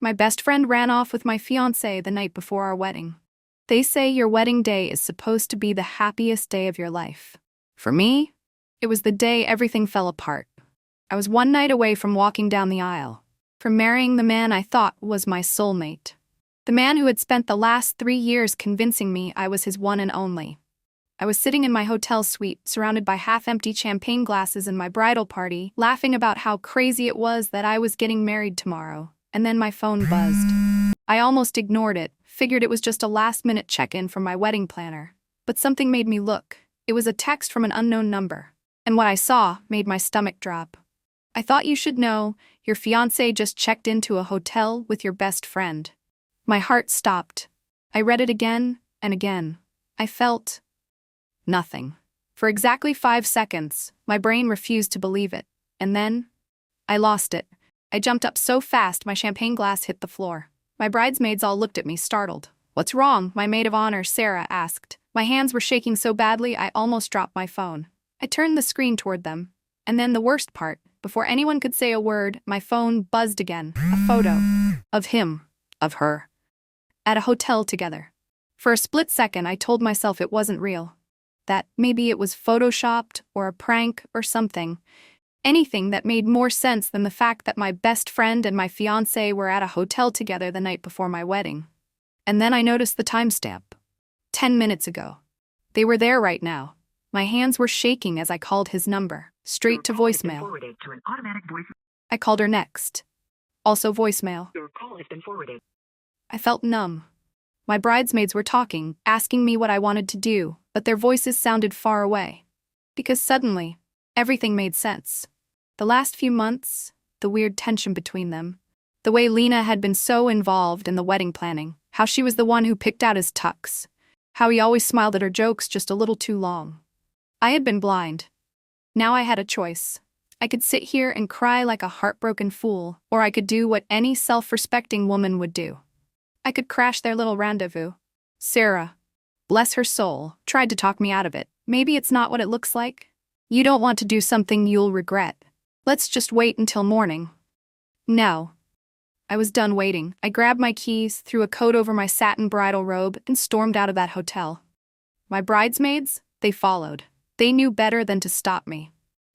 My best friend ran off with my fiancé the night before our wedding. They say your wedding day is supposed to be the happiest day of your life. For me, it was the day everything fell apart. I was one night away from walking down the aisle, from marrying the man I thought was my soulmate. The man who had spent the last 3 years convincing me I was his one and only. I was sitting in my hotel suite, surrounded by half-empty champagne glasses and my bridal party, laughing about how crazy it was that I was getting married tomorrow, and then my phone buzzed. I almost ignored it, figured it was just a last-minute check-in from my wedding planner. But something made me look. It was a text from an unknown number, and what I saw made my stomach drop. I thought you should know, your fiancé just checked into a hotel with your best friend. My heart stopped. I read it again and again. I felt nothing. For exactly 5 seconds, my brain refused to believe it, and then I lost it. I jumped up so fast my champagne glass hit the floor. My bridesmaids all looked at me, startled. "What's wrong?" my maid of honor, Sarah, asked. My hands were shaking so badly I almost dropped my phone. I turned the screen toward them, and then the worst part, before anyone could say a word, my phone buzzed again. A photo. Of him. Of her. At a hotel together. For a split second I told myself it wasn't real. That maybe it was photoshopped or a prank or something. Anything that made more sense than the fact that my best friend and my fiancé were at a hotel together the night before my wedding. And then I noticed the timestamp. 10 minutes ago. They were there right now. My hands were shaking as I called his number, straight to voicemail. I called her next. Also voicemail. Your call has been forwarded. I felt numb. My bridesmaids were talking, asking me what I wanted to do, but their voices sounded far away. Because suddenly, everything made sense. The last few months, the weird tension between them, the way Lena had been so involved in the wedding planning, how she was the one who picked out his tux, how he always smiled at her jokes just a little too long. I had been blind. Now I had a choice. I could sit here and cry like a heartbroken fool, or I could do what any self-respecting woman would do. I could crash their little rendezvous. Sarah, bless her soul, tried to talk me out of it. Maybe it's not what it looks like. You don't want to do something you'll regret. Let's just wait until morning. No. I was done waiting. I grabbed my keys, threw a coat over my satin bridal robe, and stormed out of that hotel. My bridesmaids, they followed. They knew better than to stop me.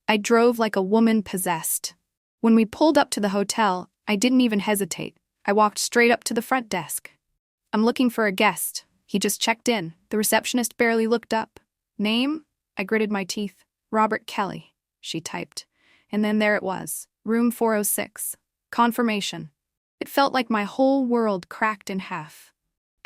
I drove like a woman possessed. When we pulled up to the hotel, I didn't even hesitate. I walked straight up to the front desk. "I'm looking for a guest. He just checked in." The receptionist barely looked up. "Name?" I gritted my teeth. "Robert Kelly," she typed. And then there it was. Room 406. Confirmation. It felt like my whole world cracked in half.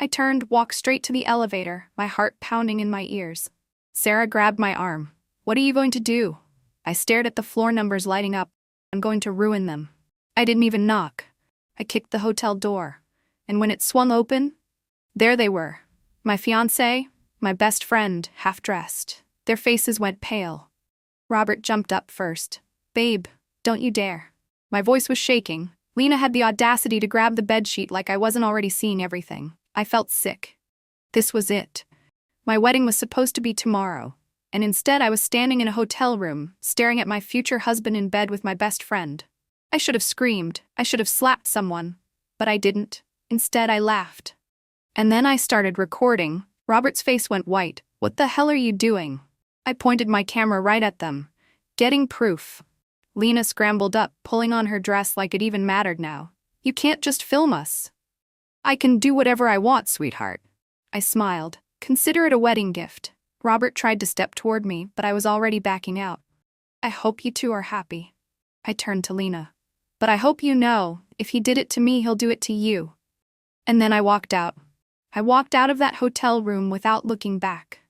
I turned, walked straight to the elevator, my heart pounding in my ears. Sarah grabbed my arm. "What are you going to do?" I stared at the floor numbers lighting up. "I'm going to ruin them." I didn't even knock. I kicked the hotel door, and when it swung open, there they were. My fiancé, my best friend, half-dressed. Their faces went pale. Robert jumped up first. "Babe, don't you dare." My voice was shaking. Lena had the audacity to grab the bedsheet like I wasn't already seeing everything. I felt sick. This was it. My wedding was supposed to be tomorrow, and instead I was standing in a hotel room, staring at my future husband in bed with my best friend. I should have screamed. I should have slapped someone. But I didn't. Instead, I laughed. And then I started recording. Robert's face went white. "What the hell are you doing?" I pointed my camera right at them. "Getting proof." Lena scrambled up, pulling on her dress like it even mattered now. "You can't just film us." "I can do whatever I want, sweetheart." I smiled. "Consider it a wedding gift." Robert tried to step toward me, but I was already backing out. "I hope you two are happy." I turned to Lena. "But I hope you know, if he did it to me, he'll do it to you." And then I walked out. I walked out of that hotel room without looking back.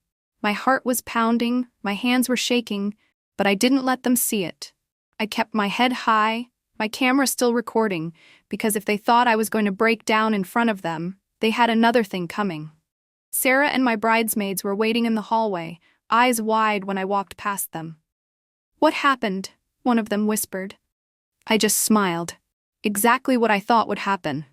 My heart was pounding, my hands were shaking, but I didn't let them see it. I kept my head high, my camera still recording, because if they thought I was going to break down in front of them, they had another thing coming. Sarah and my bridesmaids were waiting in the hallway, eyes wide when I walked past them. "What happened?" one of them whispered. I just smiled. Exactly what I thought would happen.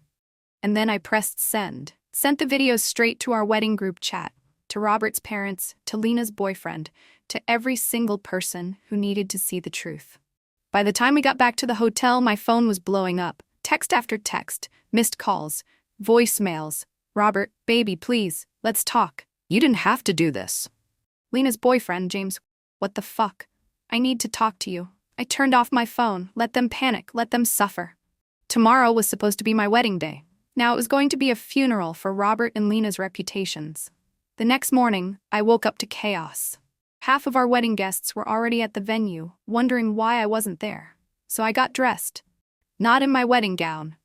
And then I pressed send. Sent the videos straight to our wedding group chat, to Robert's parents, to Lena's boyfriend, to every single person who needed to see the truth. By the time we got back to the hotel, my phone was blowing up. Text after text, missed calls, voicemails. Robert, baby, please, let's talk. You didn't have to do this. Lena's boyfriend, James. What the fuck? I need to talk to you. I turned off my phone. Let them panic. Let them suffer. Tomorrow was supposed to be my wedding day. Now it was going to be a funeral for Robert and Lena's reputations. The next morning, I woke up to chaos. Half of our wedding guests were already at the venue, wondering why I wasn't there. So I got dressed. Not in my wedding gown.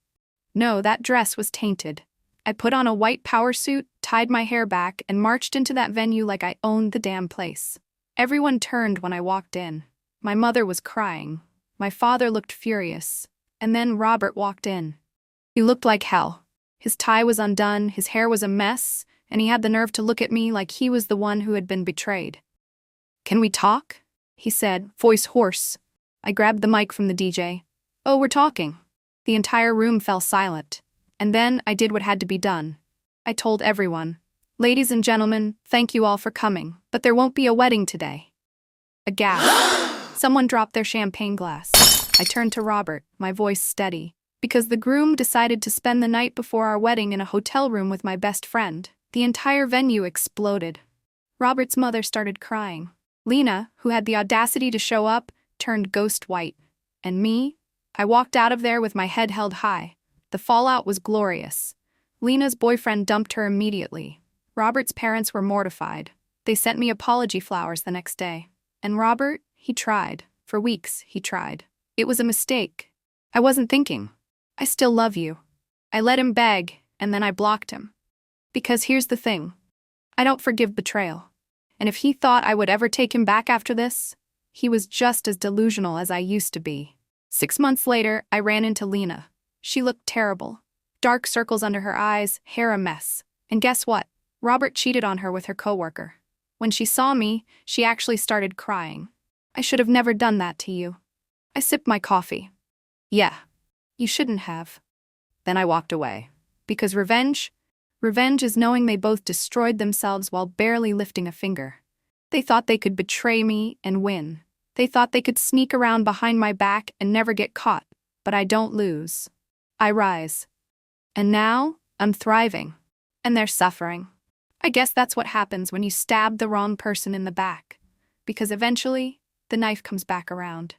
No, that dress was tainted. I put on a white power suit, tied my hair back, and marched into that venue like I owned the damn place. Everyone turned when I walked in. My mother was crying. My father looked furious. And then Robert walked in. He looked like hell. His tie was undone, his hair was a mess, and he had the nerve to look at me like he was the one who had been betrayed. "Can we talk?" he said, voice hoarse. I grabbed the mic from the DJ. "Oh, we're talking." The entire room fell silent. And then I did what had to be done. I told everyone, "Ladies and gentlemen, thank you all for coming, but there won't be a wedding today." A gasp. Someone dropped their champagne glass. I turned to Robert, my voice steady, because the groom decided to spend the night before our wedding in a hotel room with my best friend. The entire venue exploded. Robert's mother started crying. Lena, who had the audacity to show up, turned ghost white. And me? I walked out of there with my head held high. The fallout was glorious. Lena's boyfriend dumped her immediately. Robert's parents were mortified. They sent me apology flowers the next day. And Robert, he tried. For weeks, he tried. It was a mistake. I wasn't thinking. I still love you. I let him beg, and then I blocked him. Because here's the thing. I don't forgive betrayal. And if he thought I would ever take him back after this, he was just as delusional as I used to be. 6 months later, I ran into Lena. She looked terrible. Dark circles under her eyes, hair a mess. And guess what? Robert cheated on her with her coworker. When she saw me, she actually started crying. I should have never done that to you. I sipped my coffee. Yeah, you shouldn't have. Then I walked away. Because revenge is knowing they both destroyed themselves while barely lifting a finger. They thought they could betray me and win. They thought they could sneak around behind my back and never get caught. But I don't lose. I rise. And now, I'm thriving. And they're suffering. I guess that's what happens when you stab the wrong person in the back. Because eventually, the knife comes back around.